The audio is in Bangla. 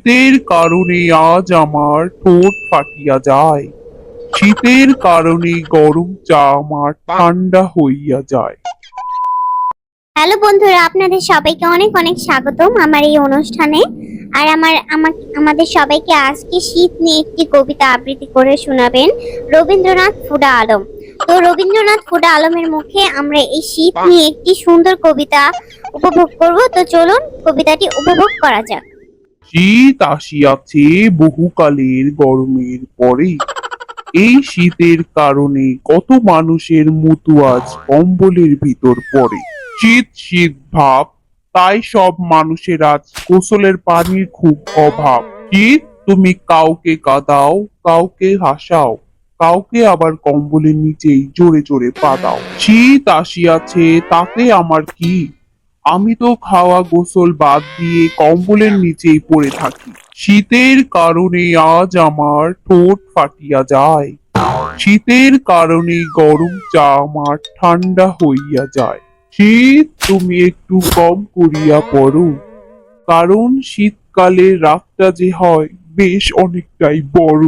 শীতের কারণে আজ আমার ঠোঁট ফাটিয়া যায়, শীতের কারণে গরম চা আমার ঠান্ডা হইয়া যায়। হ্যালো বন্ধুরা, আপনাদের সবাইকে অনেক অনেক স্বাগতম আমার এই অনুষ্ঠানে। আর আমাদের সবাইকে আজকে শীত নিয়ে একটি কবিতা আবৃত্তি করে শোনাবেন রবীন্দ্রনাথ ফুডা আলম। তো রবীন্দ্রনাথ ফুডা আলমের মুখে আমরা এই শীত নিয়ে একটি সুন্দর কবিতা উপভোগ করব। তো চলুন কবিতাটি উপভোগ করা যাক। শীত আসিয়াছে বহুকালের গরমের পরে, এই শীতের কারণে কত মানুষের মৃত্যু আজ কম্বলের ভিতর পড়ে। শীত শীত ভাব, তাই সব মানুষের আজ গোসলের পানির খুব অভাব। শীত তুমি কাউকে কাঁদাও, কাউকে হাসাও, কাউকে আবার কম্বলের নিচেই জোরে জোরে পা দাও। শীত আসিয়াছে তাতে আমার কি, আমি তো খাওয়া গোসল বাদ দিয়ে কম্বলের নিচেই পড়ে থাকি। শীতের কারণে আজ আমার ঠোঁট ফাটিয়া যায়, শীতের কারণে গরম চা আমার ঠান্ডা হইয়া যায়। শীত তুমি একটু কম করিয়া পড়ো, কারণ শীতকালে রাতটা যে হয় বেশ অনেকটাই বড়।